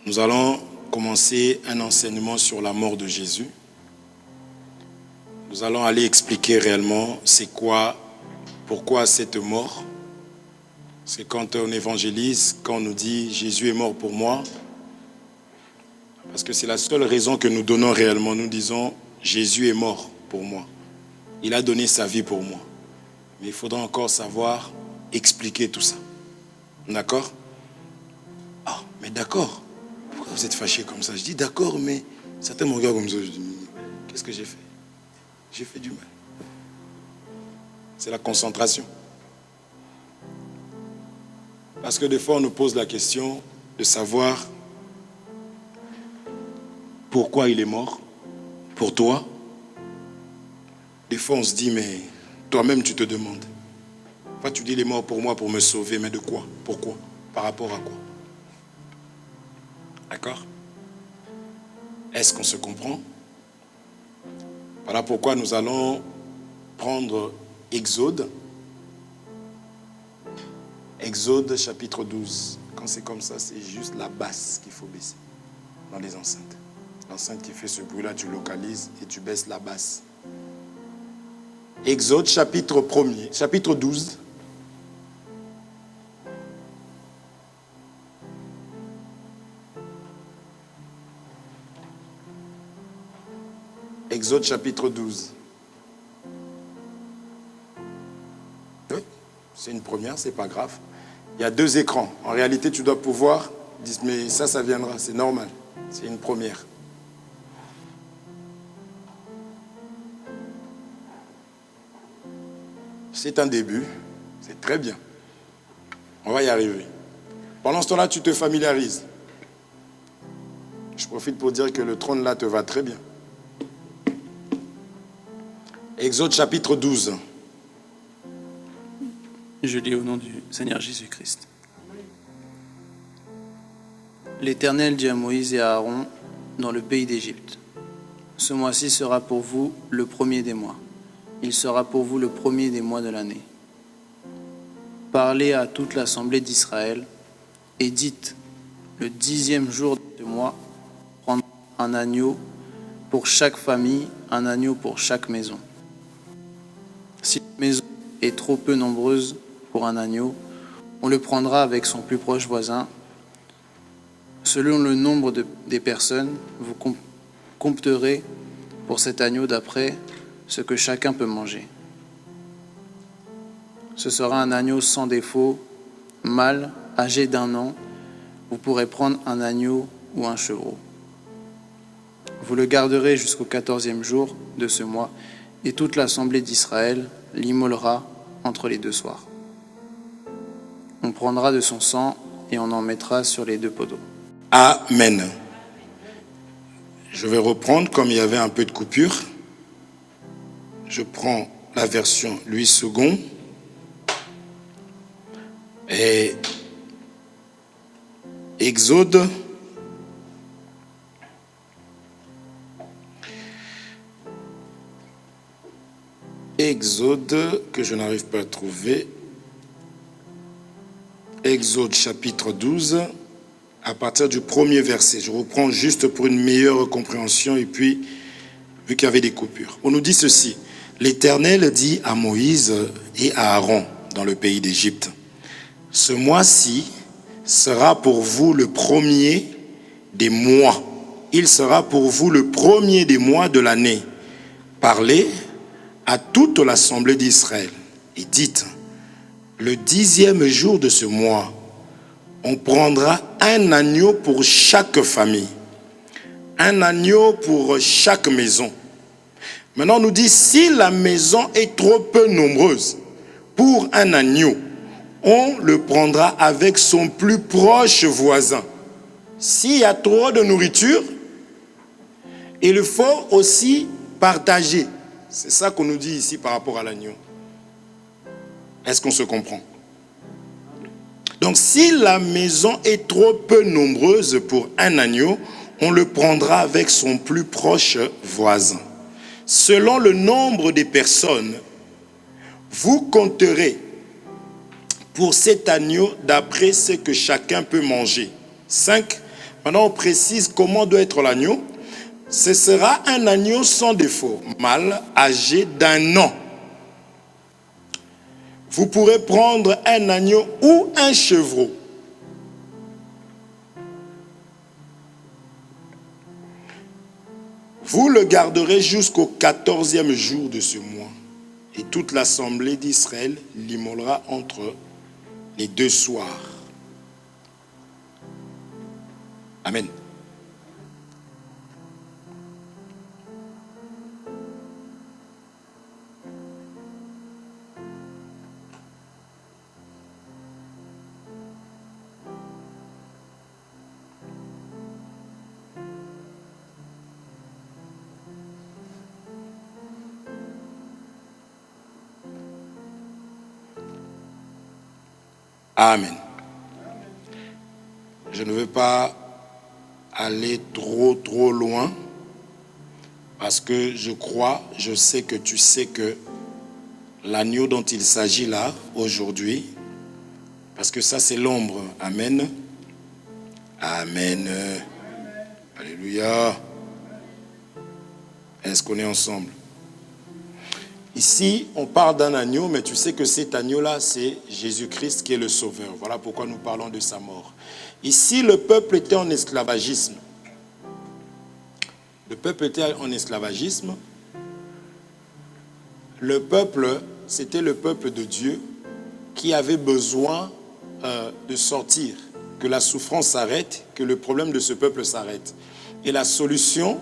Nous allons commencer un enseignement sur la mort de Jésus. Nous allons aller expliquer réellement c'est quoi, pourquoi cette mort. C'est quand on évangélise, quand on nous dit Jésus est mort pour moi, parce que c'est la seule raison que nous donnons réellement. Nous disons Jésus est mort pour moi. Il a donné sa vie pour moi. Mais il faudra encore savoir expliquer tout ça. D'accord? Ah, mais d'accord. Pourquoi vous êtes fâchés comme ça? Je dis d'accord, mais certains me regardent comme ça. Je dis, qu'est-ce que j'ai fait? J'ai fait du mal. C'est la concentration. Parce que des fois, on nous pose la question de savoir pourquoi il est mort pour toi. Des fois, on se dit, mais toi-même, tu te demandes. Enfin, tu dis, il est mort pour moi, pour me sauver, mais de quoi? Pourquoi? Par rapport à quoi? D'accord? Est-ce qu'on se comprend? Voilà pourquoi nous allons prendre Exode. Exode chapitre 12. Quand c'est comme ça, c'est juste la basse qu'il faut baisser dans les enceintes. L'enceinte qui fait ce bruit-là, tu localises et tu baisses la basse. Exode chapitre 1er, chapitre 12. Exode chapitre 12. Oui, c'est une première, c'est pas grave. Il y a 2 écrans. En réalité, tu dois pouvoir dire, mais ça viendra, c'est normal. C'est une première. C'est un début, c'est très bien. On va y arriver. Pendant ce temps-là, tu te familiarises. Je profite pour dire que le trône là te va très bien. Exode chapitre 12. Je lis au nom du Seigneur Jésus-Christ. L'Éternel dit à Moïse et à Aaron dans le pays d'Égypte: ce mois-ci sera pour vous le premier des mois. Il sera pour vous le premier des mois de l'année. Parlez à toute l'assemblée d'Israël et dites: le 10e jour de ce mois, prendre un agneau pour chaque famille, un agneau pour chaque maison. Si la maison est trop peu nombreuse pour un agneau, on le prendra avec son plus proche voisin. Selon le nombre des personnes, vous compterez pour cet agneau d'après ce que chacun peut manger. Ce sera un agneau sans défaut, mâle, âgé d'1 an. Vous pourrez prendre un agneau ou un chevreau. Vous le garderez jusqu'au 14e jour de ce mois, et toute l'assemblée d'Israël l'immolera entre les 2 soirs. On prendra de son sang et on en mettra sur les 2 poteaux. Amen. Je vais reprendre comme il y avait un peu de coupure. Je prends la version Louis II. Et Exode. Exode, que je n'arrive pas à trouver. Exode chapitre 12, à partir du 1er verset. Je reprends juste pour une meilleure compréhension et puis, vu qu'il y avait des coupures. On nous dit ceci: l'Éternel dit à Moïse et à Aaron dans le pays d'Égypte: ce mois-ci sera pour vous le premier des mois. Il sera pour vous le premier des mois de l'année. Parlez à toute l'assemblée d'Israël et dites: le 10e jour de ce mois, on prendra un agneau pour chaque famille, un agneau pour chaque maison. Maintenant, on nous dit, si la maison est trop peu nombreuse pour un agneau, on le prendra avec son plus proche voisin. S'il y a trop de nourriture, il faut aussi partager. C'est ça qu'on nous dit ici par rapport à l'agneau. Est-ce qu'on se comprend? Donc, si la maison est trop peu nombreuse pour un agneau, on le prendra avec son plus proche voisin. Selon le nombre des personnes, vous compterez pour cet agneau d'après ce que chacun peut manger. 5. Maintenant, on précise comment doit être l'agneau. Ce sera un agneau sans défaut, mâle, âgé d'1 an. Vous pourrez prendre un agneau ou un chevreau. Vous le garderez jusqu'au 14e jour de ce mois. Et toute l'assemblée d'Israël l'immolera entre les 2 soirs. Amen. Amen. Je ne veux pas aller trop loin parce que je sais que tu sais que l'agneau dont il s'agit là aujourd'hui, parce que ça c'est l'ombre. Amen. Amen. Alléluia. Est-ce qu'on est ensemble? Ici, on parle d'un agneau, mais tu sais que cet agneau-là, c'est Jésus-Christ qui est le Sauveur. Voilà pourquoi nous parlons de sa mort. Ici, le peuple était en esclavagisme. Le peuple était en esclavagisme. Le peuple, c'était le peuple de Dieu qui avait besoin de sortir, que la souffrance s'arrête, que le problème de ce peuple s'arrête. Et la solution,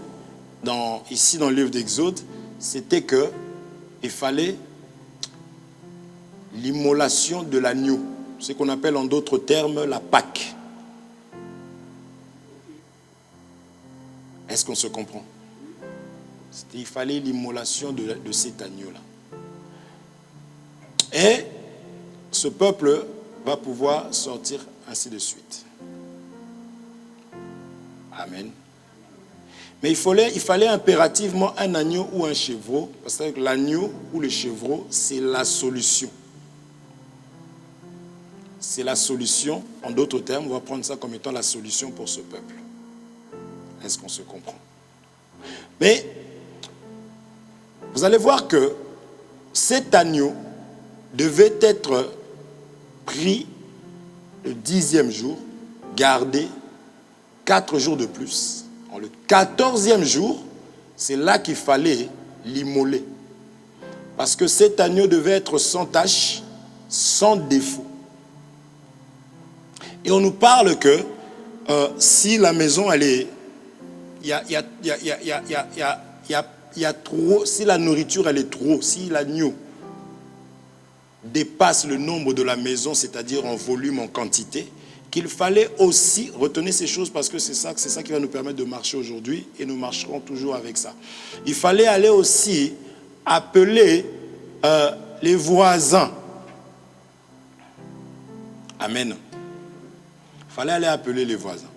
ici dans le livre d'Exode, c'était que il fallait l'immolation de l'agneau, ce qu'on appelle en d'autres termes la Pâque. Est-ce qu'on se comprend? Il fallait l'immolation de cet agneau-là. Et ce peuple va pouvoir sortir ainsi de suite. Amen. Mais il fallait impérativement un agneau ou un chevreau, parce que l'agneau ou le chevreau, c'est la solution. C'est la solution. En d'autres termes, on va prendre ça comme étant la solution pour ce peuple. Est-ce qu'on se comprend? Mais vous allez voir que cet agneau devait être pris le 10e jour, gardé 4 jours de plus. Le 14e jour, c'est là qu'il fallait l'immoler. Parce que cet agneau devait être sans tache, sans défaut. Et on nous parle que si la maison, elle est... Il y a trop... Si la nourriture, elle est trop, si l'agneau dépasse le nombre de la maison, c'est-à-dire en volume, en quantité, qu'il fallait aussi retenir ces choses parce que c'est ça qui va nous permettre de marcher aujourd'hui et nous marcherons toujours avec ça. Il fallait aller aussi appeler les voisins. Amen. Il fallait aller appeler les voisins.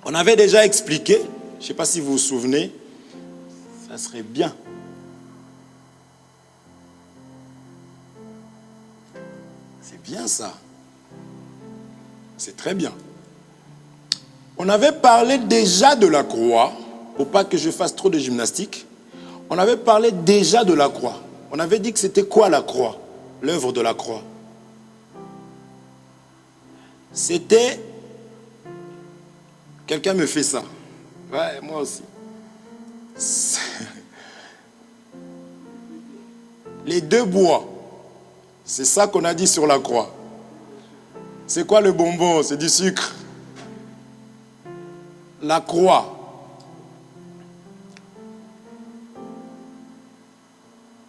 On avait déjà expliqué, je ne sais pas si vous vous souvenez, ça serait bien. C'est bien ça. C'est très bien. On avait parlé déjà de la croix, pour pas que je fasse trop de gymnastique. On avait parlé déjà de la croix. On avait dit que c'était quoi la croix? L'œuvre de la croix. C'était... Quelqu'un me fait ça. Ouais, moi aussi. Les 2 bois. C'est ça qu'on a dit sur la croix. C'est quoi le bonbon? C'est du sucre. La croix.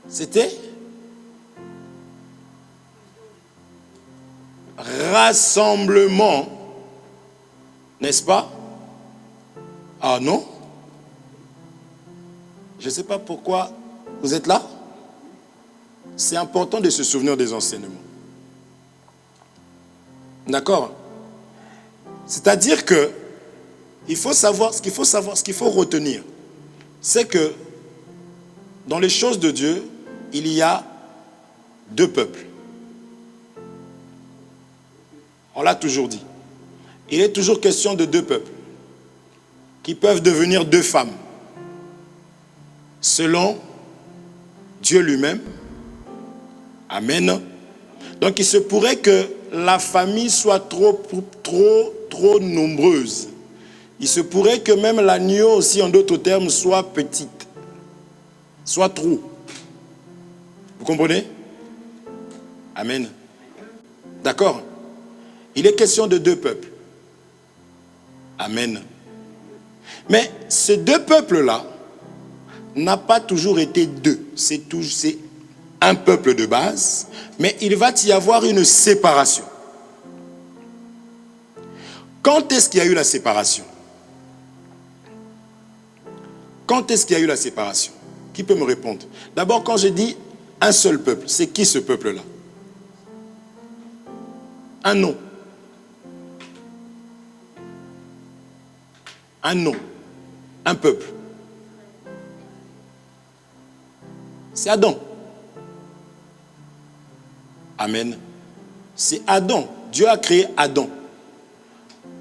C'était rassemblement, n'est-ce pas? Ah non? Je ne sais pas pourquoi vous êtes là. C'est important de se souvenir des enseignements. D'accord? C'est-à-dire que ce qu'il faut retenir, c'est que dans les choses de Dieu, il y a 2 peuples. On l'a toujours dit. Il est toujours question de 2 peuples. qui peuvent devenir 2 femmes. Selon Dieu lui-même. Amen. Donc il se pourrait que la famille soit trop nombreuse. Il se pourrait que même l'agneau aussi, en d'autres termes, soit petite. Soit trop. Vous comprenez? Amen. D'accord? Il est question de 2 peuples. Amen. Mais ces 2 peuples-là n'a pas toujours été 2. C'est un peuple de base, mais il va y avoir une séparation. Quand est-ce qu'il y a eu la séparation? Quand est-ce qu'il y a eu la séparation? Qui peut me répondre? D'abord, quand je dis un seul peuple, c'est qui ce peuple-là? Un nom. Un nom. Un peuple. C'est Adam. Amen. C'est Adam. Dieu a créé Adam.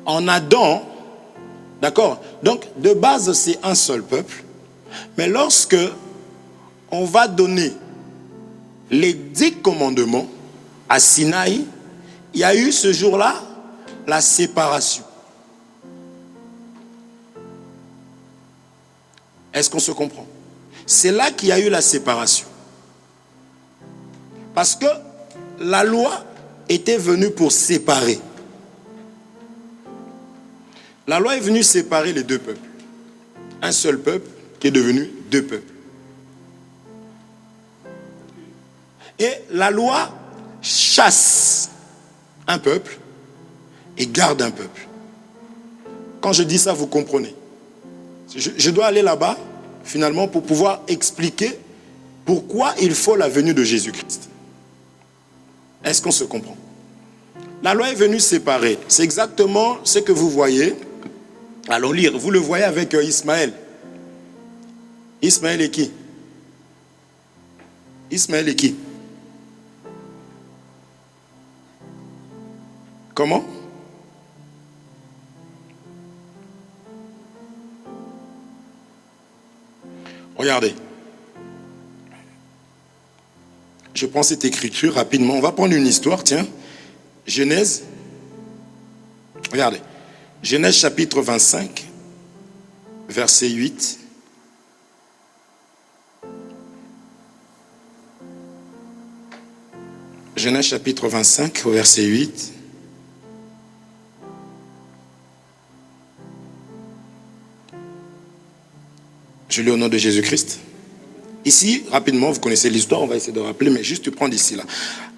En Adam, d'accord? Donc, de base, c'est un seul peuple. Mais lorsque on va donner les 10 commandements à Sinaï, il y a eu ce jour-là la séparation. Est-ce qu'on se comprend? C'est là qu'il y a eu la séparation. Parce que la loi était venue pour séparer. La loi est venue séparer les 2 peuples. Un seul peuple qui est devenu 2 peuples. Et la loi chasse un peuple et garde un peuple. Quand je dis ça, vous comprenez. Je dois aller là-bas, finalement, pour pouvoir expliquer pourquoi il faut la venue de Jésus-Christ. Est-ce qu'on se comprend? La loi est venue séparer. C'est exactement ce que vous voyez. Allons lire. Vous le voyez avec Ismaël. Ismaël est qui? Ismaël est qui? Comment? Regardez. Je prends cette écriture rapidement. On va prendre une histoire, tiens. Genèse. Regardez. Genèse chapitre 25, verset 8. Genèse chapitre 25, verset 8. Je lis au nom de Jésus-Christ. Ici, rapidement, vous connaissez l'histoire, on va essayer de rappeler, mais juste prendre ici, là.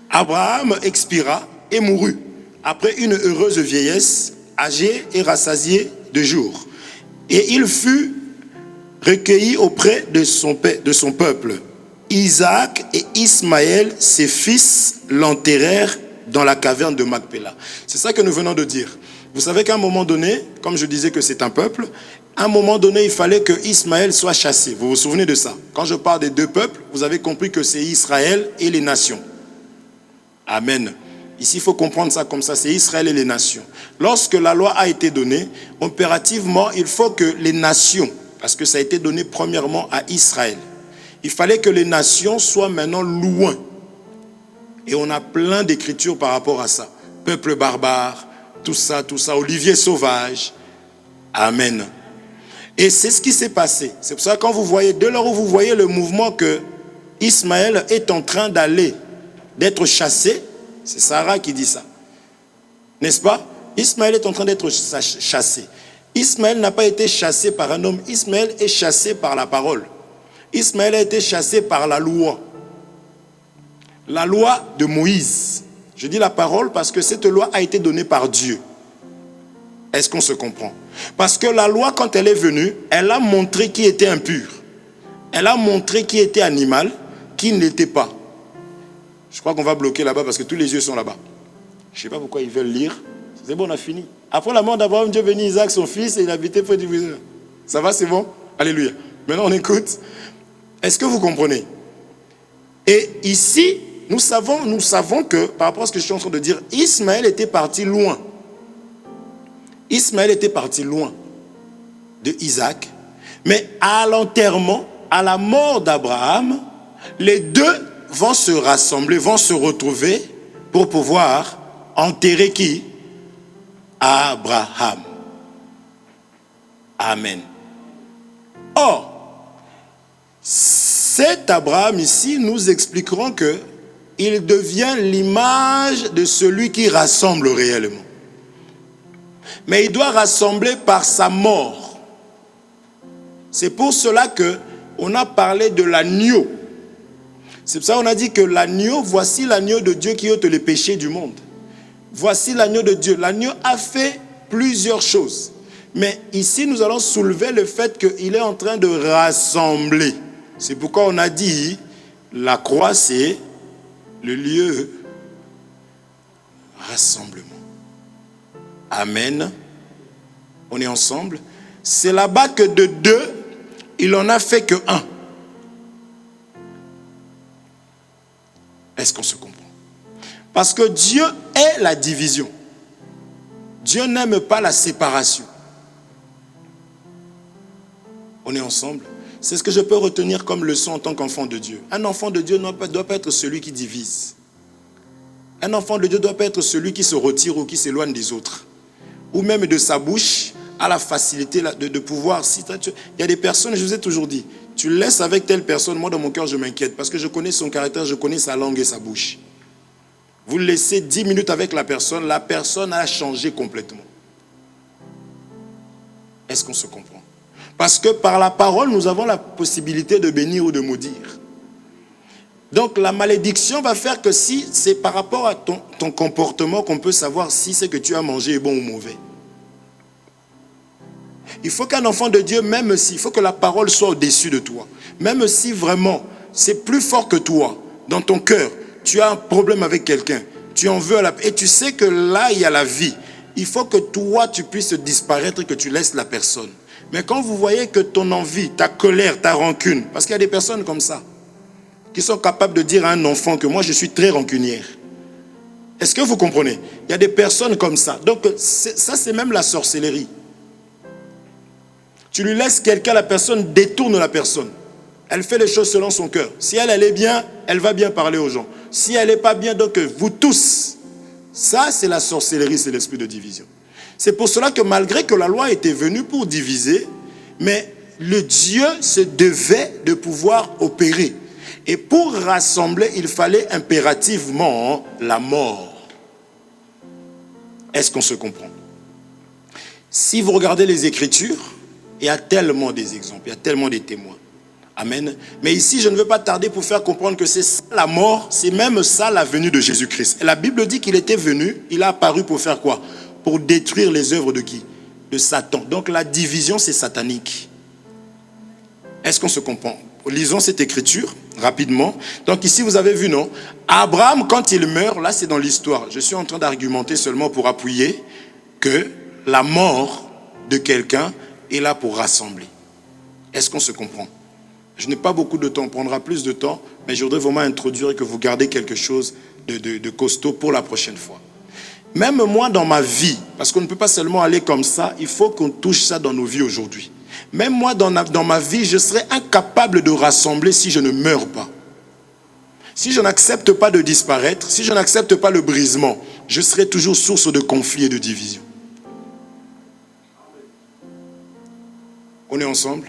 Abraham expira et mourut, après une heureuse vieillesse, âgé et rassasié de jours. Et il fut recueilli auprès de son peuple. Isaac et Ismaël, ses fils, l'enterrèrent dans la caverne de Macpéla. C'est ça que nous venons de dire. Vous savez qu'à un moment donné, comme je disais que c'est un peuple, à un moment donné, il fallait que Ismaël soit chassé. Vous vous souvenez de ça? Quand je parle des 2 peuples, vous avez compris que c'est Israël et les nations. Amen. Ici, il faut comprendre ça comme ça, c'est Israël et les nations. Lorsque la loi a été donnée, impérativement, il faut que les nations, parce que ça a été donné premièrement à Israël, il fallait que les nations soient maintenant loin. Et on a plein d'écritures par rapport à ça. Peuple barbare, tout ça, olivier sauvage. Amen. Et c'est ce qui s'est passé. C'est pour ça que quand vous voyez, dès lors où vous voyez le mouvement que Ismaël est en train d'être chassé, c'est Sarah qui dit ça. N'est-ce pas? Ismaël est en train d'être chassé. Ismaël n'a pas été chassé par un homme. Ismaël est chassé par la parole. Ismaël a été chassé par la loi. La loi de Moïse. Je dis la parole parce que cette loi a été donnée par Dieu. Est-ce qu'on se comprend? Parce que la loi, quand elle est venue, elle a montré qui était impur. Elle a montré qui était animal, qui ne l'était pas. Je crois qu'on va bloquer là-bas parce que tous les yeux sont là-bas. Je ne sais pas pourquoi ils veulent lire. C'est bon, on a fini. Après la mort d'Abraham, Dieu bénit Isaac, son fils, et il habitait près du buisson. Ça va, c'est bon? Alléluia. Maintenant, on écoute. Est-ce que vous comprenez? Et ici, nous savons que, par rapport à ce que je suis en train de dire, Ismaël était parti loin. Ismaël était parti loin. de Isaac. Mais à l'enterrement, à la mort d'Abraham, les deux vont se rassembler, vont se retrouver pour pouvoir enterrer qui? Abraham. Amen. Or, cet Abraham ici, nous expliquerons que il devient l'image de celui qui rassemble réellement. Mais il doit rassembler par sa mort. C'est pour cela qu'on a parlé de l'agneau. C'est pour ça qu'on a dit que l'agneau, voici l'agneau de Dieu qui ôte les péchés du monde. Voici l'agneau de Dieu. L'agneau a fait plusieurs choses. Mais ici, nous allons soulever le fait qu'il est en train de rassembler. C'est pourquoi on a dit, la croix, c'est le lieu rassemblement. Amen. On est ensemble. C'est là-bas que de deux, il n'en a fait que un. Est-ce qu'on se comprend? Parce que Dieu est la division. Dieu n'aime pas la séparation. On est ensemble. C'est ce que je peux retenir comme leçon en tant qu'enfant de Dieu. Un enfant de Dieu ne doit pas être celui qui divise. Un enfant de Dieu ne doit pas être celui qui se retire ou qui s'éloigne des autres. Ou même de sa bouche a la facilité de pouvoir. Il y a des personnes, je vous ai toujours dit, tu laisses avec telle personne, moi dans mon cœur je m'inquiète parce que je connais son caractère, je connais sa langue et sa bouche. Vous laissez 10 minutes avec la personne a changé complètement. Est-ce qu'on se comprend? Parce que par la parole, nous avons la possibilité de bénir ou de maudire. Donc la malédiction va faire que si c'est par rapport à ton comportement qu'on peut savoir si ce que tu as mangé est bon ou mauvais. Il faut qu'un enfant de Dieu, même si, il faut que la parole soit au-dessus de toi. Même si vraiment, c'est plus fort que toi, dans ton cœur, tu as un problème avec quelqu'un, tu en veux à la... Et tu sais que là, il y a la vie. Il faut que toi, tu puisses disparaître et que tu laisses la personne. Mais quand vous voyez que ton envie, ta colère, ta rancune, parce qu'il y a des personnes comme ça, qui sont capables de dire à un enfant que moi, je suis très rancunière. Est-ce que vous comprenez? Il y a des personnes comme ça. Donc, ça, c'est même la sorcellerie. Tu lui laisses quelqu'un, la personne détourne la personne. Elle fait les choses selon son cœur. Si elle est bien, elle va bien parler aux gens. Si elle n'est pas bien, donc vous tous. Ça, c'est la sorcellerie, c'est l'esprit de division. C'est pour cela que malgré que la loi était venue pour diviser, mais le Dieu se devait de pouvoir opérer. Et pour rassembler, il fallait impérativement la mort. Est-ce qu'on se comprend? Si vous regardez les Écritures, il y a tellement des exemples, il y a tellement des témoins. Amen. Mais ici, je ne veux pas tarder pour faire comprendre que c'est ça la mort, c'est même ça la venue de Jésus-Christ. Et la Bible dit qu'il était venu, il a apparu pour faire quoi? Pour détruire les œuvres de qui? De Satan. Donc la division, c'est satanique. Est-ce qu'on se comprend? Lisons cette écriture rapidement. Donc ici, vous avez vu, non? Abraham, quand il meurt, là c'est dans l'histoire. Je suis en train d'argumenter seulement pour appuyer que la mort de quelqu'un est là pour rassembler. Est-ce qu'on se comprend? Je n'ai pas beaucoup de temps, on prendra plus de temps, mais je voudrais vraiment introduire et que vous gardez quelque chose de costaud pour la prochaine fois. Même moi dans ma vie, parce qu'on ne peut pas seulement aller comme ça, il faut qu'on touche ça dans nos vies aujourd'hui. Même moi dans ma vie, je serais incapable de rassembler si je ne meurs pas. Si je n'accepte pas de disparaître, si je n'accepte pas le brisement, je serai toujours source de conflit et de division. On est ensemble?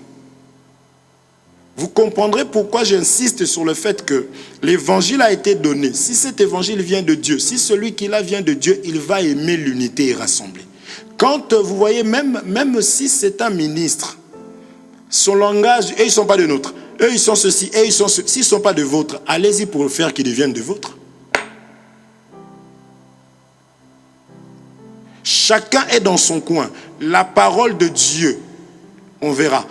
Vous comprendrez pourquoi j'insiste sur le fait que l'évangile a été donné. Si cet évangile vient de Dieu, si celui qui là vient de Dieu, il va aimer l'unité et rassembler. Quand vous voyez, même si c'est un ministre, son langage, eux ils ne sont pas de nôtres, eux ils sont ceci, eux ils sont ceci, s'ils ne sont pas de vôtres, allez-y pour faire qu'ils deviennent de vôtres. Chacun est dans son coin. La parole de Dieu, on verra,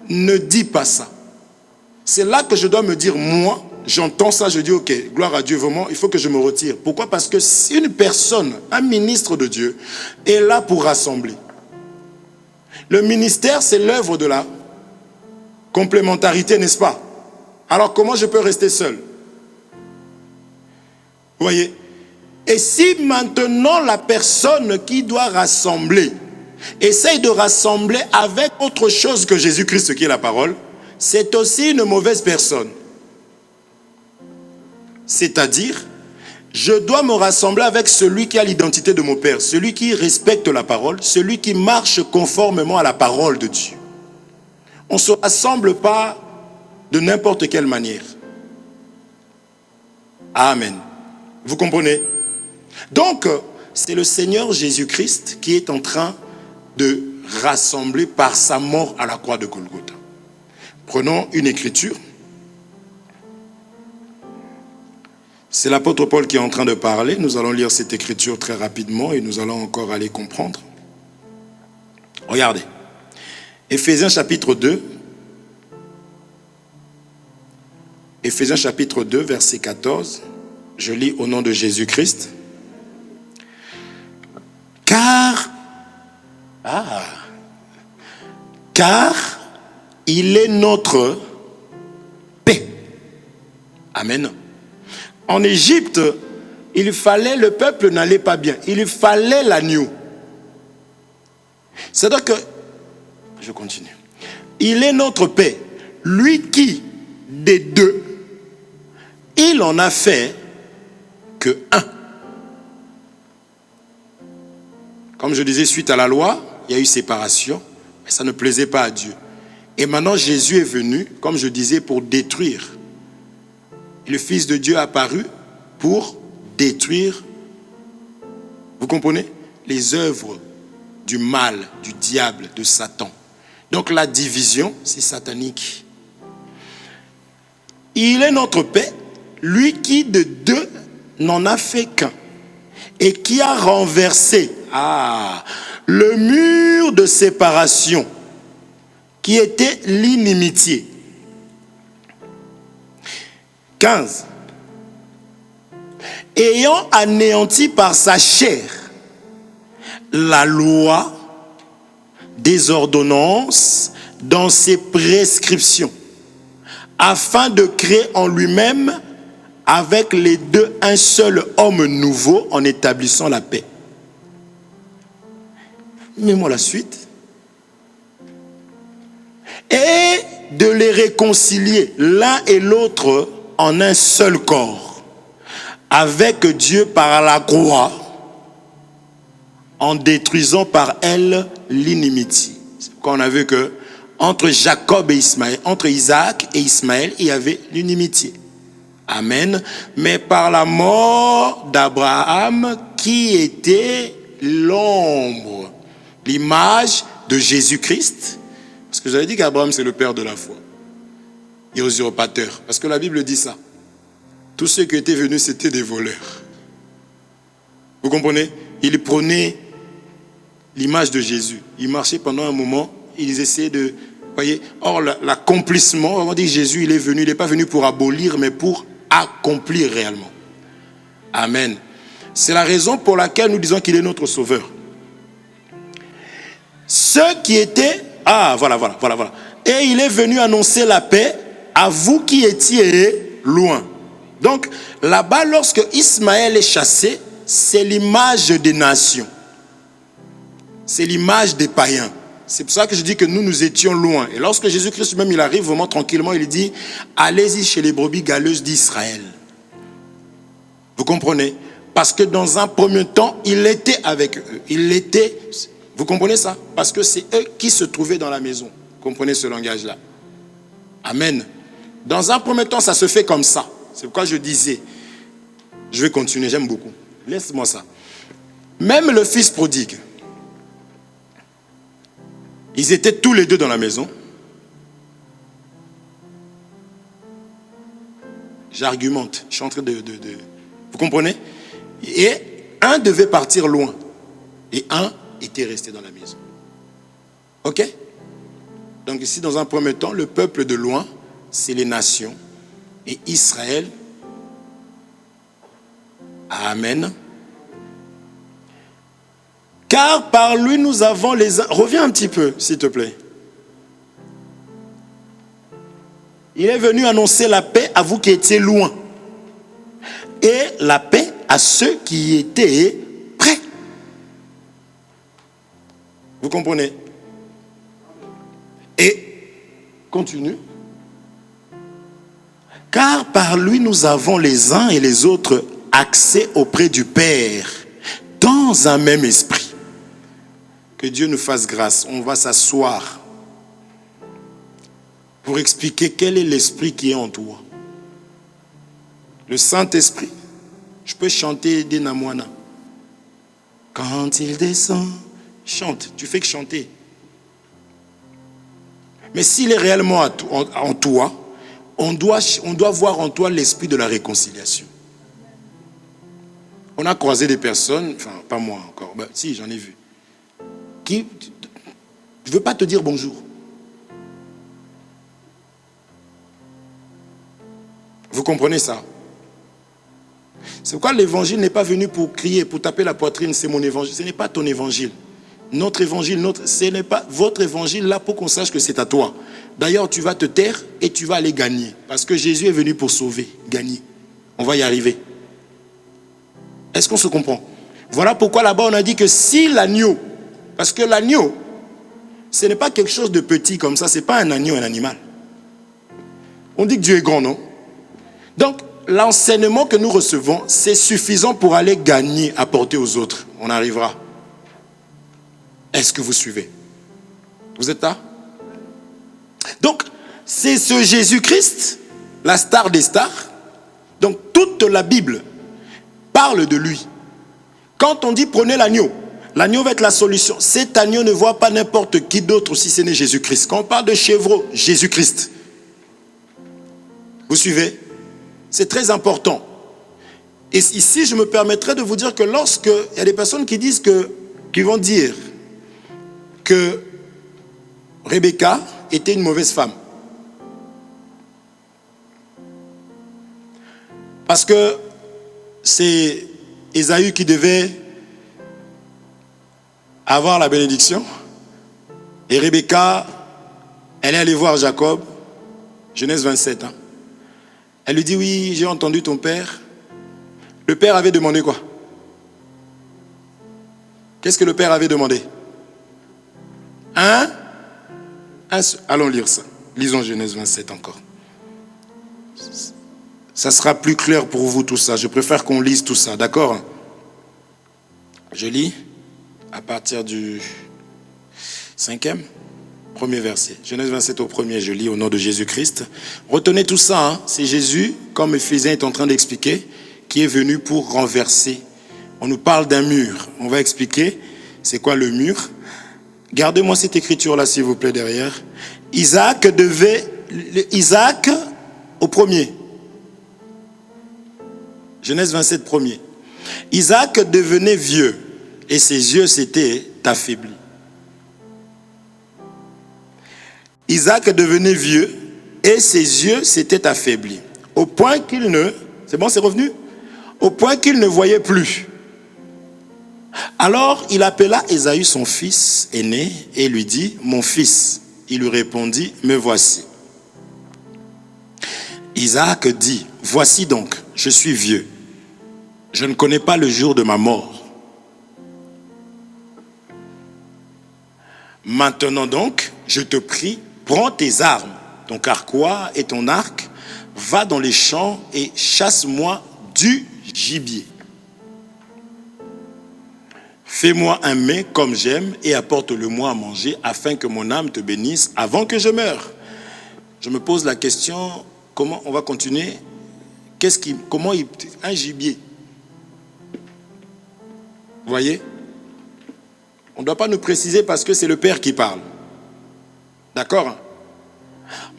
ne dit pas ça. C'est là que je dois me dire, moi, j'entends ça, je dis, ok, gloire à Dieu, vraiment, il faut que je me retire. Pourquoi? Parce que si une personne, un ministre de Dieu, est là pour rassembler. Le ministère, c'est l'œuvre de la complémentarité, n'est-ce pas? Alors comment je peux rester seul? Vous voyez? Et si maintenant la personne qui doit rassembler essaye de rassembler avec autre chose que Jésus-Christ qui est la parole, c'est aussi une mauvaise personne. C'est-à-dire, je dois me rassembler avec celui qui a l'identité de mon Père, celui qui respecte la parole, celui qui marche conformément à la parole de Dieu. On ne se rassemble pas de n'importe quelle manière. Amen. Vous comprenez? Donc, c'est le Seigneur Jésus-Christ qui est en train de rassembler par sa mort à la croix de Golgotha. Prenons une écriture. C'est l'apôtre Paul qui est en train de parler. Nous allons lire cette écriture très rapidement et nous allons encore aller comprendre. Regardez. Éphésiens chapitre 2. Éphésiens chapitre 2, verset 14. Je lis au nom de Jésus-Christ. Car il est notre paix. Amen. En Égypte, le peuple n'allait pas bien. Il fallait l'agneau. C'est-à-dire que, je continue. Il est notre paix. Lui qui, des deux, il en a fait que un. Comme je disais, suite à la loi, il y a eu séparation, mais ça ne plaisait pas à Dieu. Et maintenant, Jésus est venu, comme je disais, pour détruire. Le Fils de Dieu est apparu pour détruire, vous comprenez, les œuvres du mal, du diable, de Satan. Donc la division, c'est satanique. Il est notre paix, lui qui de deux n'en a fait qu'un, et qui a renversé le mur de séparation, qui était l'inimitié. 15. Ayant anéanti par sa chair la loi des ordonnances dans ses prescriptions, afin de créer en lui-même avec les deux un seul homme nouveau en établissant la paix. Mets-moi la suite. Et de les réconcilier l'un et l'autre en un seul corps, avec Dieu par la croix, en détruisant par elle l'inimitié. C'est pourquoi on a vu que entre Jacob et Ismaël, entre Isaac et Ismaël, il y avait l'inimitié. Amen. Mais par la mort d'Abraham, qui était l'ombre, l'image de Jésus-Christ, parce que j'avais dit qu'Abraham c'est le père de la foi. Et usurpateur. Parce que la Bible dit ça. Tous ceux qui étaient venus, c'était des voleurs. Vous comprenez? Ils prenaient l'image de Jésus. Ils marchaient pendant un moment, ils essayaient de... Voyez, or l'accomplissement, on dit Jésus, il est venu, il n'est pas venu pour abolir, mais pour accomplir réellement. Amen. C'est la raison pour laquelle nous disons qu'il est notre sauveur. Ceux qui étaient... voilà. Et il est venu annoncer la paix à vous qui étiez loin. Donc, là-bas, lorsque Ismaël est chassé, c'est l'image des nations. C'est l'image des païens. C'est pour ça que je dis que nous étions loin. Et lorsque Jésus-Christ même, il arrive vraiment tranquillement, il dit, allez-y chez les brebis galeuses d'Israël. Vous comprenez? Parce que dans un premier temps, il était avec eux. Vous comprenez ça? Parce que c'est eux qui se trouvaient dans la maison. Vous comprenez ce langage-là? Amen. Dans un premier temps, ça se fait comme ça. C'est pourquoi je disais, je vais continuer, j'aime beaucoup. Laisse-moi ça. Même le fils prodigue, ils étaient tous les deux dans la maison. J'argumente, je suis en train de... Vous comprenez? Et un devait partir loin. Et un était resté dans la maison. Ok? Donc ici, dans un premier temps, le peuple de loin, c'est les nations. Et Israël, amen. Car par lui nous avons les... Reviens un petit peu, s'il te plaît. Il est venu annoncer la paix à vous qui étiez loin. Et la paix à ceux qui étaient près. Vous comprenez? Et continue. Car par lui nous avons les uns et les autres accès auprès du Père dans un même esprit. Que Dieu nous fasse grâce. On va s'asseoir pour expliquer quel est l'esprit qui est en toi. Le Saint-Esprit. Je peux chanter des Namwana. Quand il descend, chante. Tu fais que chanter. Mais s'il est réellement en toi, on doit voir en toi l'esprit de la réconciliation. On a croisé des personnes, enfin pas moi encore, ben, si j'en ai vu, qui ne veut pas te dire bonjour. Vous comprenez ça? C'est pourquoi l'évangile n'est pas venu pour crier, pour taper la poitrine, c'est mon évangile. Ce n'est pas ton évangile. Notre évangile, ce n'est pas votre évangile là pour qu'on sache que c'est à toi. D'ailleurs, tu vas te taire et tu vas aller gagner. Parce que Jésus est venu pour sauver, gagner. On va y arriver. Est-ce qu'on se comprend? Voilà pourquoi là-bas on a dit que si l'agneau, parce que l'agneau, ce n'est pas quelque chose de petit comme ça, ce n'est pas un agneau, un animal. On dit que Dieu est grand, non? Donc, l'enseignement que nous recevons, c'est suffisant pour aller gagner, apporter aux autres. On arrivera. Est-ce que vous suivez? Vous êtes là? Donc, c'est ce Jésus-Christ, la star des stars. Donc, toute la Bible parle de lui. Quand on dit prenez l'agneau, l'agneau va être la solution. Cet agneau ne voit pas n'importe qui d'autre si ce n'est Jésus-Christ. Quand on parle de chevreau, Jésus-Christ. Vous suivez? C'est très important. Et ici, je me permettrai de vous dire que lorsque il y a des personnes qui vont dire que Rebecca était une mauvaise femme. Parce que c'est Ésaü qui devait avoir la bénédiction. Et Rebecca, elle est allée voir Jacob, Genèse 27. Elle lui dit, oui, j'ai entendu ton père. Le père avait demandé quoi? Qu'est-ce que le père avait demandé? Allons lire ça. Lisons Genèse 27 encore. Ça sera plus clair pour vous tout ça. Je préfère qu'on lise tout ça, d'accord? Je lis à partir du 5e, premier verset. Genèse 27 au premier, je lis au nom de Jésus-Christ. Retenez tout ça, c'est Jésus, comme Éphésiens est en train d'expliquer, qui est venu pour renverser. On nous parle d'un mur. On va expliquer c'est quoi le mur. Gardez-moi cette écriture-là, s'il vous plaît, derrière. Isaac au premier. Genèse 27, premier. Isaac devenait vieux et ses yeux s'étaient affaiblis. Isaac devenait vieux et ses yeux s'étaient affaiblis. Au point qu'il ne... C'est bon, c'est revenu? Au point qu'il ne voyait plus. Alors il appela Ésaü son fils aîné et lui dit, mon fils. Il lui répondit, me voici. Isaac dit, voici donc, je suis vieux. Je ne connais pas le jour de ma mort. Maintenant donc, je te prie, prends tes armes, ton carquois et ton arc, va dans les champs et chasse-moi du gibier. Fais-moi un mets comme j'aime et apporte-le-moi à manger afin que mon âme te bénisse avant que je meure. Je me pose la question, comment on va continuer? Un gibier? Vous voyez? On ne doit pas nous préciser parce que c'est le Père qui parle. D'accord?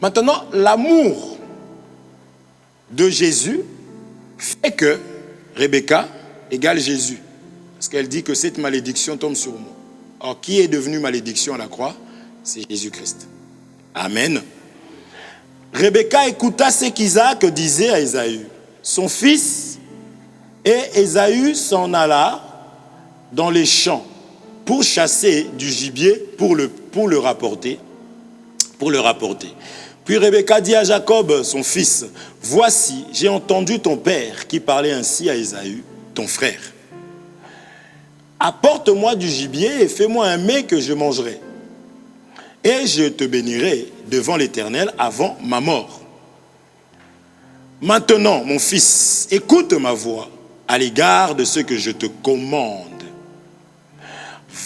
Maintenant, l'amour de Jésus fait que Rebecca égale Jésus. Parce qu'elle dit que cette malédiction tombe sur moi. Or, qui est devenu malédiction à la croix? C'est Jésus-Christ. Amen. Rebecca écouta ce qu'Isaac disait à Ésaü, son fils, et Ésaü s'en alla dans les champs pour chasser du gibier pour le rapporter. Puis Rebecca dit à Jacob, son fils, voici, j'ai entendu ton père qui parlait ainsi à Ésaü, ton frère. apporte-moi du gibier et fais-moi un mets que je mangerai. Et je te bénirai devant l'Éternel avant ma mort. Maintenant, mon fils, écoute ma voix à l'égard de ce que je te commande.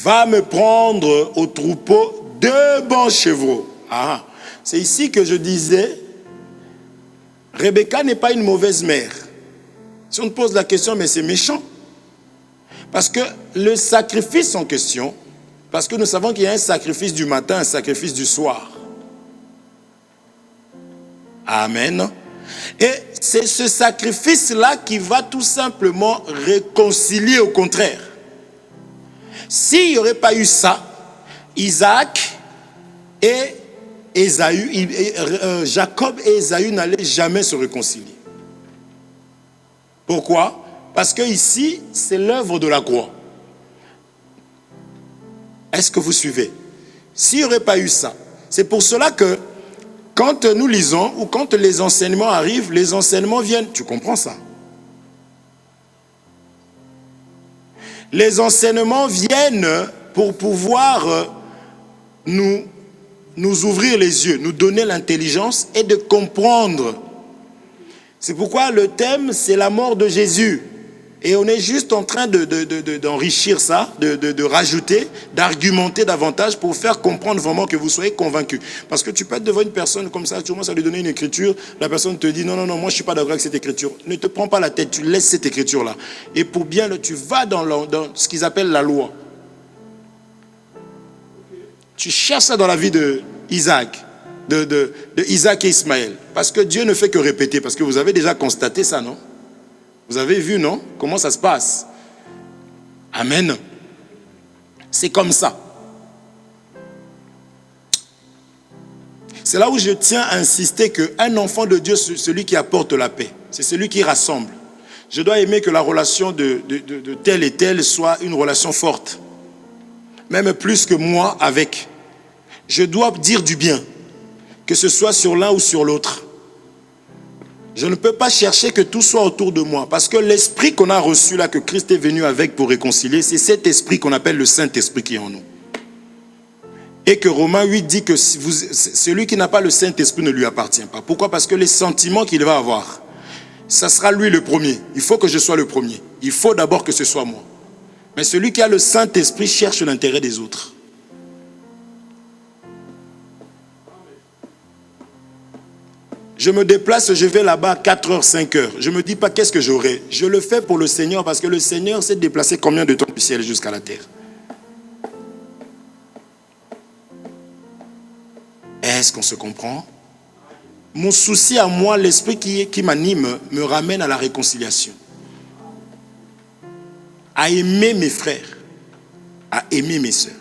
Va me prendre au troupeau 2 bons chevreaux. Ah, c'est ici que je disais, Rebecca n'est pas une mauvaise mère. Si on te pose la question, mais c'est méchant. Parce que le sacrifice en question, parce que nous savons qu'il y a un sacrifice du matin, un sacrifice du soir. Amen. Et c'est ce sacrifice-là qui va tout simplement réconcilier au contraire. S'il n'y aurait pas eu ça, Isaac et Ésaü, Jacob et Ésaü n'allaient jamais se réconcilier. Pourquoi? Parce que ici, c'est l'œuvre de la croix. Est-ce que vous suivez? S'il n'y aurait pas eu ça, c'est pour cela que quand nous lisons ou quand les enseignements arrivent, les enseignements viennent. Tu comprends ça? Les enseignements viennent pour pouvoir nous ouvrir les yeux, nous donner l'intelligence et de comprendre. C'est pourquoi le thème, c'est la mort de Jésus. Et on est juste en train d'enrichir ça, de rajouter, d'argumenter davantage pour faire comprendre vraiment que vous soyez convaincus. Parce que tu peux être devant une personne comme ça, tu commences à lui donner une écriture, la personne te dit non, moi je ne suis pas d'accord avec cette écriture. Ne te prends pas la tête, tu laisses cette écriture-là. Et pour bien, tu vas dans ce qu'ils appellent la loi. Tu cherches ça dans la vie d'Isaac, de Isaac et Ismaël. Parce que Dieu ne fait que répéter, parce que vous avez déjà constaté ça, non? Vous avez vu, non? Comment ça se passe? Amen. C'est comme ça. C'est là où je tiens à insister qu'un enfant de Dieu, c'est celui qui apporte la paix. C'est celui qui rassemble. Je dois aimer que la relation de tel et tel soit une relation forte. Même plus que moi avec. Je dois dire du bien. Que ce soit sur l'un ou sur l'autre. Je ne peux pas chercher que tout soit autour de moi. Parce que l'esprit qu'on a reçu là, que Christ est venu avec pour réconcilier, c'est cet esprit qu'on appelle le Saint-Esprit qui est en nous. Et que Romains 8 dit que celui qui n'a pas le Saint-Esprit ne lui appartient pas. Pourquoi? Parce que les sentiments qu'il va avoir, ça sera lui le premier. Il faut que je sois le premier. Il faut d'abord que ce soit moi. Mais celui qui a le Saint-Esprit cherche l'intérêt des autres. Je me déplace, je vais là-bas à 4h, 5h. Je ne me dis pas qu'est-ce que j'aurai. Je le fais pour le Seigneur parce que le Seigneur s'est déplacé combien de temps du ciel jusqu'à la terre? Est-ce qu'on se comprend? Mon souci à moi, l'esprit qui m'anime, me ramène à la réconciliation. À aimer mes frères. À aimer mes sœurs.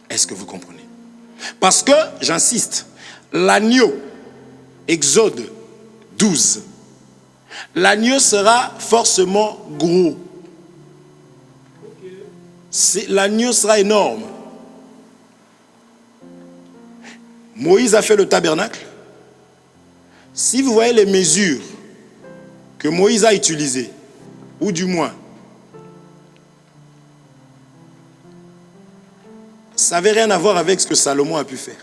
Est-ce que vous comprenez? Parce que, j'insiste, l'agneau, Exode 12, l'agneau sera forcément gros. L'agneau sera énorme. Moïse a fait le tabernacle. Si vous voyez les mesures que Moïse a utilisées, ou du moins, ça n'avait rien à voir avec ce que Salomon a pu faire.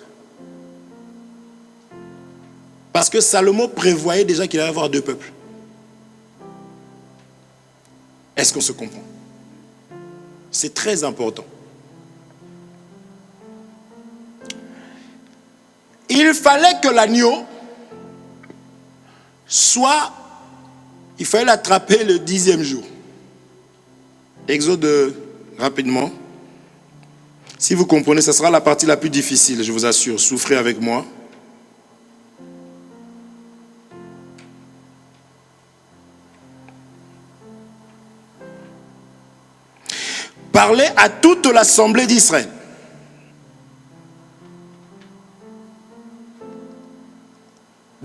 Parce que Salomon prévoyait déjà qu'il allait avoir 2 peuples. Est-ce qu'on se comprend? C'est très important. Il fallait que l'agneau soit... Il fallait l'attraper le 10e jour. Exode rapidement. Si vous comprenez, ce sera la partie la plus difficile, je vous assure. Souffrez avec moi. Parlez à toute l'assemblée d'Israël.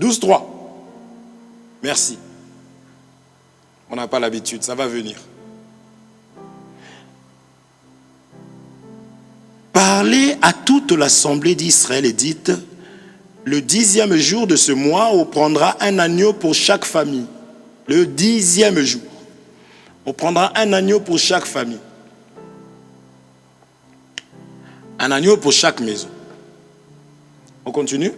« 12.3. Merci. On n'a pas l'habitude, ça va venir. Parlez à toute l'assemblée d'Israël et dites, le 10e jour de ce mois, on prendra un agneau pour chaque famille. Le 10e jour. On prendra un agneau pour chaque famille. Un agneau pour chaque maison. On continue.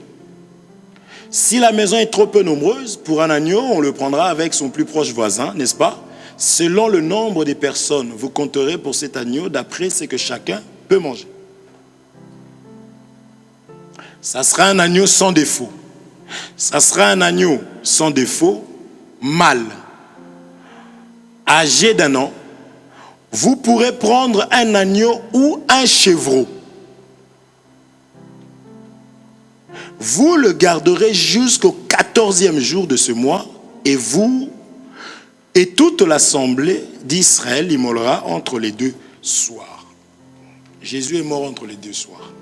Si la maison est trop peu nombreuse, pour un agneau, on le prendra avec son plus proche voisin, n'est-ce pas? Selon le nombre des personnes, vous compterez pour cet agneau d'après ce que chacun peut manger. Ça sera un agneau sans défaut. Ça sera un agneau sans défaut, mâle, âgé d'1 an. Vous pourrez prendre un agneau ou un chevreau. Vous le garderez jusqu'au 14e jour de ce mois et vous et toute l'assemblée d'Israël immolera entre les 2 soirs. Jésus est mort entre les 2 soirs.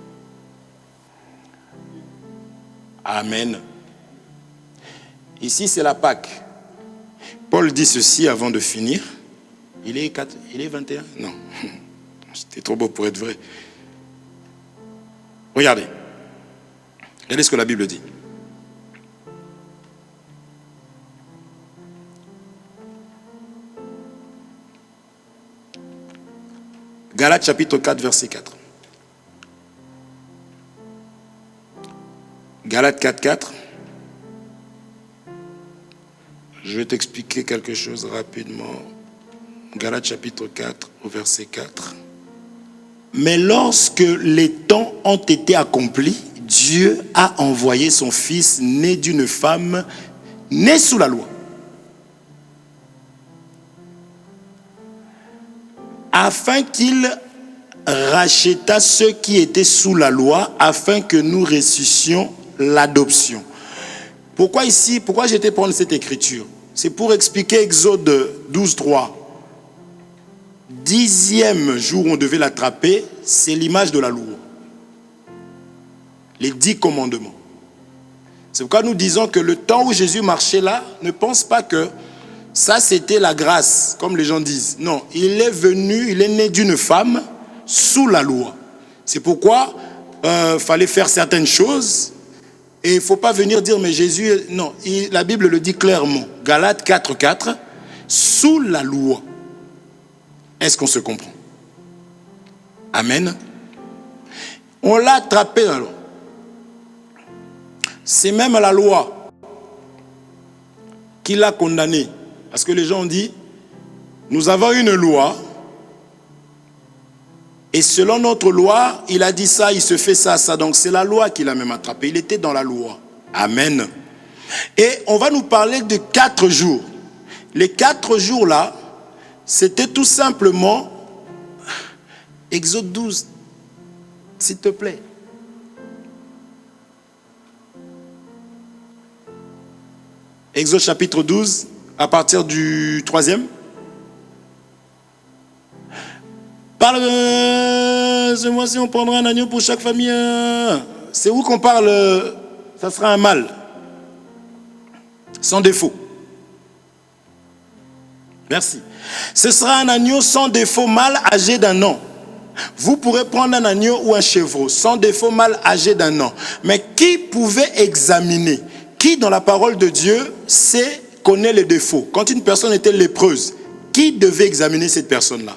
Amen. Ici, c'est la Pâque. Paul dit ceci avant de finir. Il est 21? Non. C'était trop beau pour être vrai. Regardez. Regardez ce que la Bible dit. Galates chapitre 4, verset 4. Galates 4, 4. Je vais t'expliquer quelque chose rapidement. Galates chapitre 4, au verset 4. Mais lorsque les temps ont été accomplis, Dieu a envoyé son Fils né d'une femme, né sous la loi, afin qu'il racheta ceux qui étaient sous la loi, afin que nous ressuscitions l'adoption. Pourquoi ici, pourquoi j'ai été prendre cette écriture? C'est pour expliquer Exode 12, 3. 10e jour où on devait l'attraper, c'est l'image de la loi. Les 10 commandements. C'est pourquoi nous disons que le temps où Jésus marchait là, ne pense pas que ça c'était la grâce, comme les gens disent. Non, il est venu, il est né d'une femme sous la loi. C'est pourquoi fallait faire certaines choses. Et il ne faut pas venir dire, mais Jésus... Non, la Bible le dit clairement. Galates 4, 4. Sous la loi. Est-ce qu'on se comprend? Amen. On l'a attrapé dans la loi. C'est même la loi qui l'a condamné. Parce que les gens ont dit, nous avons une loi, et selon notre loi, il a dit ça, il se fait ça, ça. Donc c'est la loi qui l'a même attrapé. Il était dans la loi. Amen. Et on va nous parler de 4 jours. Les 4 jours là, c'était tout simplement Exode 12. S'il te plaît. Exode chapitre 12, à partir du 3e. Parle, ce mois-ci on prendra un agneau pour chaque famille. C'est où qu'on parle, ça sera un mâle. Sans défaut. Merci. Ce sera un agneau sans défaut, mâle âgé d'1 an. Vous pourrez prendre un agneau ou un chevreau, sans défaut, mâle âgé d'1 an. Mais qui pouvait examiner? Qui dans la parole de Dieu connaît les défauts? Quand une personne était lépreuse, qui devait examiner cette personne-là?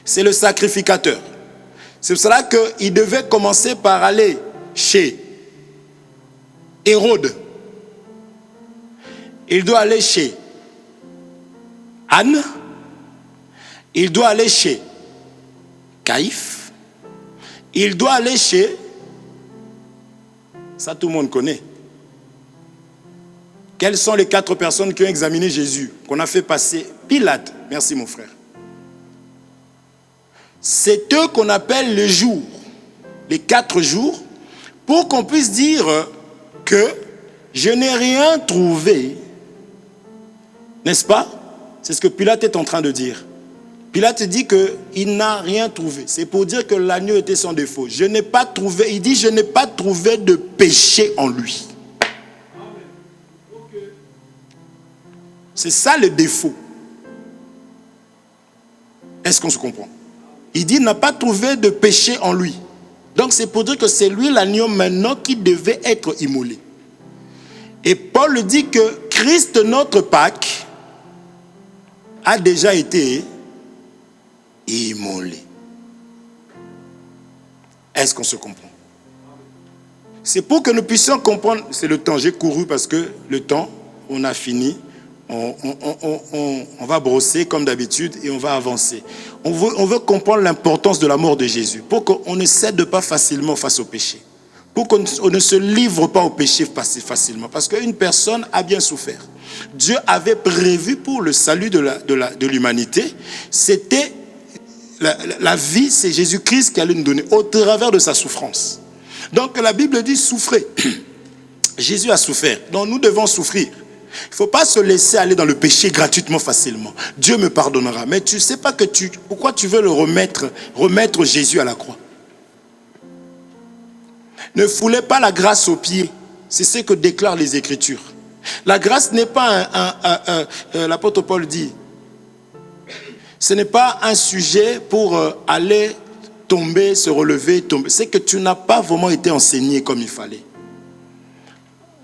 C'est le sacrificateur. C'est pour cela qu'il devait commencer par aller chez Hérode. Il doit aller chez Anne. Il doit aller chez Caïphe. Il doit aller chez... Ça, tout le monde connaît. Quelles sont les 4 personnes qui ont examiné Jésus, qu'on a fait passer? Pilate. Merci mon frère. C'est eux qu'on appelle les jours, les 4 jours, pour qu'on puisse dire que je n'ai rien trouvé. N'est-ce pas? C'est ce que Pilate est en train de dire. Pilate dit qu'il n'a rien trouvé. C'est pour dire que l'agneau était sans défaut. Je n'ai pas trouvé, il dit, je n'ai pas trouvé de péché en lui. C'est ça le défaut. Est-ce qu'on se comprend? Il dit, il n'a pas trouvé de péché en lui. Donc c'est pour dire que c'est lui l'agneau maintenant qui devait être immolé. Et Paul dit que Christ, notre Pâque, a déjà été immolé. Est-ce qu'on se comprend? C'est pour que nous puissions comprendre. C'est le temps. J'ai couru parce que le temps, on a fini. On va brosser comme d'habitude et on va avancer. On veut comprendre l'importance de la mort de Jésus pour qu'on ne cède pas facilement face au péché. Pour qu'on ne se livre pas au péché facilement. Parce qu'une personne a bien souffert. Dieu avait prévu pour le salut de l'humanité. C'était la vie, c'est Jésus-Christ qui allait nous donner au travers de sa souffrance. Donc la Bible dit souffrez. Jésus a souffert. Donc nous devons souffrir. Il ne faut pas se laisser aller dans le péché gratuitement, facilement. Dieu me pardonnera. Mais tu ne sais pas pourquoi tu veux le remettre Jésus à la croix. Ne foulez pas la grâce aux pieds. C'est ce que déclarent les Écritures. La grâce n'est pas l'apôtre Paul dit, ce n'est pas un sujet pour aller tomber, se relever, tomber. C'est que tu n'as pas vraiment été enseigné comme il fallait.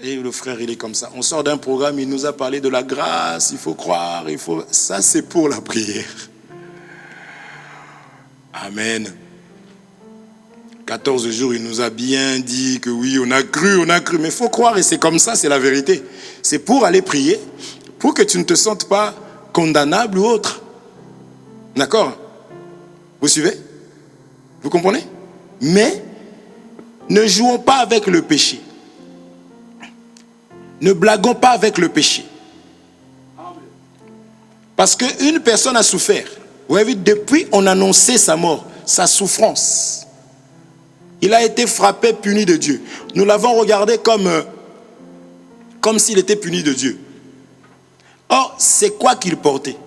Et le frère, il est comme ça. On sort d'un programme, il nous a parlé de la grâce, il faut croire, Ça, c'est pour la prière. Amen. 14 jours, il nous a bien dit que oui, on a cru. Mais il faut croire et c'est comme ça, c'est la vérité. C'est pour aller prier, pour que tu ne te sentes pas condamnable ou autre. D'accord? Vous suivez? Vous comprenez? Mais ne jouons pas avec le péché. Ne blaguons pas avec le péché. Parce qu'une personne a souffert. Vous avez vu, depuis on annonçait sa mort, sa souffrance. Il a été frappé, puni de Dieu. Nous l'avons regardé comme s'il était puni de Dieu. Or, c'est quoi qu'il portait?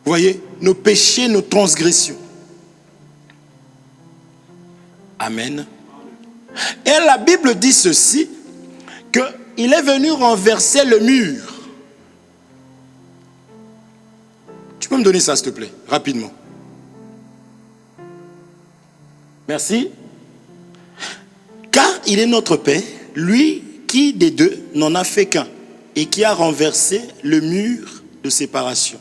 Vous voyez, nos péchés, nos transgressions. Amen. Et la Bible dit ceci, qu'il est venu renverser le mur. Tu peux me donner ça, s'il te plaît, rapidement. Merci. Car il est notre Père, lui qui des deux n'en a fait qu'un, et qui a renversé le mur de séparation.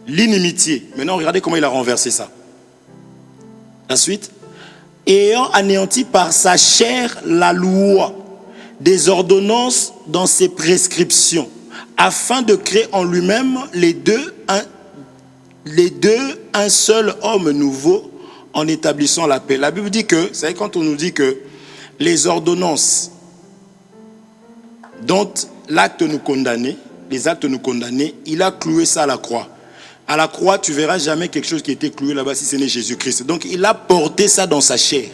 L'inimitié. Maintenant, regardez comment il a renversé ça. La suite. Ayant anéanti par sa chair la loi des ordonnances dans ses prescriptions, afin de créer en lui-même les deux un seul homme nouveau, en établissant la paix. La Bible dit que, vous savez, quand on nous dit que les ordonnances dont l'acte nous condamnait, les actes nous condamnaient, il a cloué ça à la croix. À la croix, tu ne verras jamais quelque chose qui a été cloué là-bas si ce n'est Jésus-Christ. Donc, il a porté ça dans sa chair.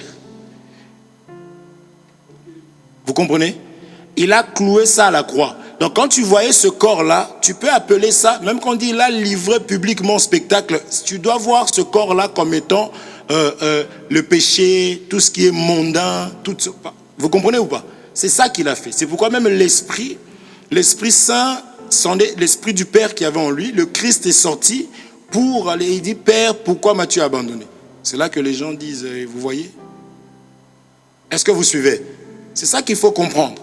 Vous comprenez? Il a cloué ça à la croix. Donc, quand tu voyais ce corps-là, tu peux appeler ça, même quand on dit il a livré publiquement spectacle, tu dois voir ce corps-là comme étant le péché, tout ce qui est mondain, tout ce... Vous comprenez ou pas? C'est ça qu'il a fait. C'est pourquoi même l'Esprit Saint, l'Esprit du Père qui avait en lui, le Christ est sorti pour aller, il dit, Père, pourquoi m'as-tu abandonné? C'est là que les gens disent, vous voyez? Est-ce que vous suivez? C'est ça qu'il faut comprendre.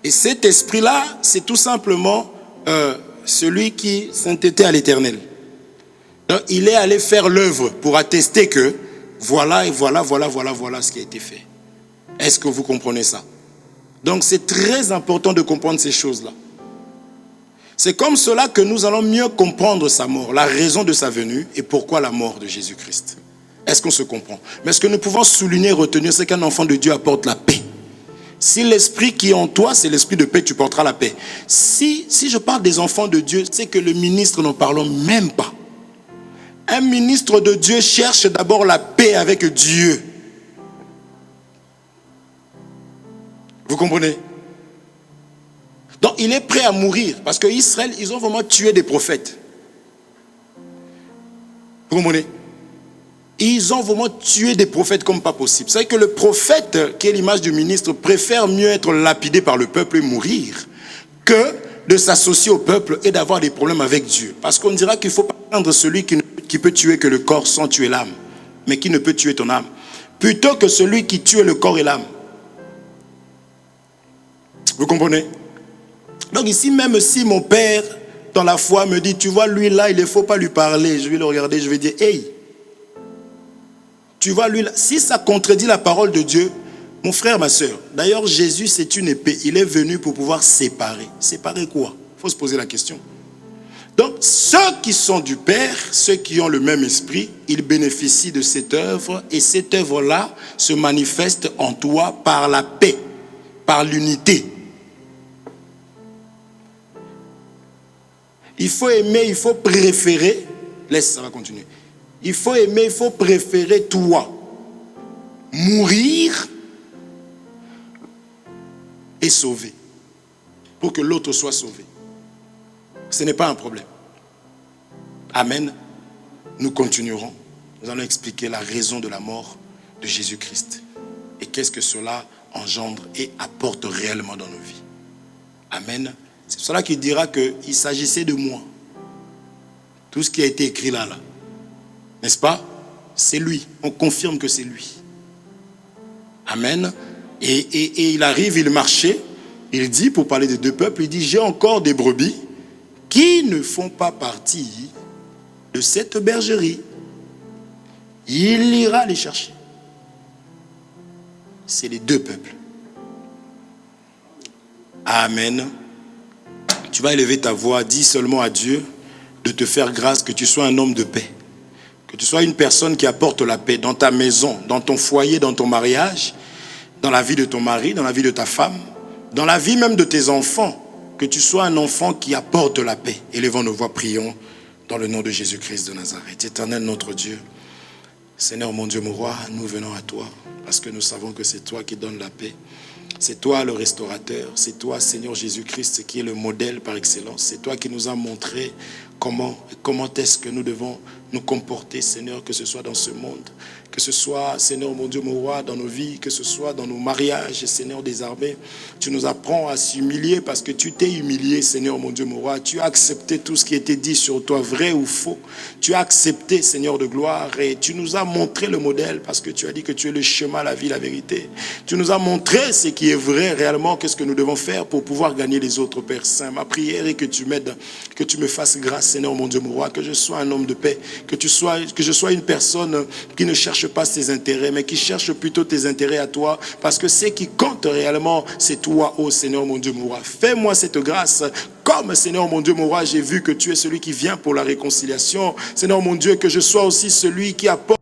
Et cet esprit-là, c'est tout simplement celui qui s'entêtait à l'Éternel. Donc, il est allé faire l'œuvre pour attester que voilà ce qui a été fait. Est-ce que vous comprenez ça? Donc c'est très important de comprendre ces choses-là. C'est comme cela que nous allons mieux comprendre sa mort, la raison de sa venue et pourquoi la mort de Jésus-Christ. Est-ce qu'on se comprend? Mais ce que nous pouvons souligner et retenir, c'est qu'un enfant de Dieu apporte la paix. Si l'esprit qui est en toi, c'est l'esprit de paix, tu porteras la paix. Si je parle des enfants de Dieu, c'est que le ministre, n'en parlons même pas. Un ministre de Dieu cherche d'abord la paix avec Dieu. Vous comprenez? Donc il est prêt à mourir parce qu'Israël, ils ont vraiment tué des prophètes. Vous comprenez? Ils ont vraiment tué des prophètes comme pas possible. C'est vrai que le prophète, qui est l'image du ministre, préfère mieux être lapidé par le peuple et mourir que de s'associer au peuple et d'avoir des problèmes avec Dieu. Parce qu'on dira qu'il ne faut pas prendre celui qui peut tuer que le corps sans tuer l'âme, mais qui ne peut tuer ton âme, plutôt que celui qui tue le corps et l'âme. Vous comprenez? Donc ici, même si mon père, dans la foi, me dit, tu vois, lui là, il ne faut pas lui parler. Je vais le regarder, je vais dire, hey, tu vois, lui là, si ça contredit la parole de Dieu, mon frère, ma soeur, d'ailleurs, Jésus, c'est une épée. Il est venu pour pouvoir séparer. Séparer quoi? Il faut se poser la question. Donc, ceux qui sont du Père, ceux qui ont le même esprit, ils bénéficient de cette œuvre et cette œuvre-là se manifeste en toi par la paix, par l'unité. Il faut aimer, il faut préférer. Laisse, ça va continuer. Il faut aimer, il faut préférer toi. Mourir et sauver. Pour que l'autre soit sauvé. Ce n'est pas un problème. Amen. Nous continuerons. Nous allons expliquer la raison de la mort de Jésus-Christ. Et qu'est-ce que cela engendre et apporte réellement dans nos vies. Amen. C'est pour cela qu'il dira qu'il s'agissait de moi. Tout ce qui a été écrit là. N'est-ce pas? C'est lui. On confirme que c'est lui. Amen. Et il arrive, il marchait. Il dit, pour parler des deux peuples, il dit, j'ai encore des brebis qui ne font pas partie de cette bergerie. Il ira les chercher. C'est les deux peuples. Amen. Tu vas élever ta voix, dis seulement à Dieu de te faire grâce, que tu sois un homme de paix. Que tu sois une personne qui apporte la paix dans ta maison, dans ton foyer, dans ton mariage, dans la vie de ton mari, dans la vie de ta femme, dans la vie même de tes enfants. Que tu sois un enfant qui apporte la paix. Élevons nos voix, prions dans le nom de Jésus-Christ de Nazareth. Éternel notre Dieu, Seigneur mon Dieu, mon roi, nous venons à toi parce que nous savons que c'est toi qui donnes la paix. C'est toi le restaurateur, c'est toi Seigneur Jésus-Christ qui est le modèle par excellence. C'est toi qui nous as montré comment est-ce que nous devons nous comporter, Seigneur, que ce soit dans ce monde, que ce soit, Seigneur mon Dieu, mon roi, dans nos vies, que ce soit dans nos mariages, Seigneur des armées. Tu nous apprends à s'humilier parce que tu t'es humilié, Seigneur mon Dieu, mon roi. Tu as accepté tout ce qui était dit sur toi, vrai ou faux. Tu as accepté, Seigneur de gloire, et tu nous as montré le modèle parce que tu as dit que tu es le chemin, la vie, la vérité. Tu nous as montré ce qui est vrai réellement, qu'est-ce que nous devons faire pour pouvoir gagner les autres, Père Saint. Ma prière est que tu m'aides, que tu me fasses grâce, Seigneur mon Dieu, mon roi, que je sois un homme de paix, que je sois une personne qui ne cherche pas ses intérêts, mais qui cherche plutôt tes intérêts à toi, parce que ce qui compte réellement, c'est toi, ô Seigneur mon Dieu, mon roi. Fais-moi cette grâce, comme Seigneur mon Dieu, mon roi, j'ai vu que tu es celui qui vient pour la réconciliation. Seigneur mon Dieu, que je sois aussi celui qui apporte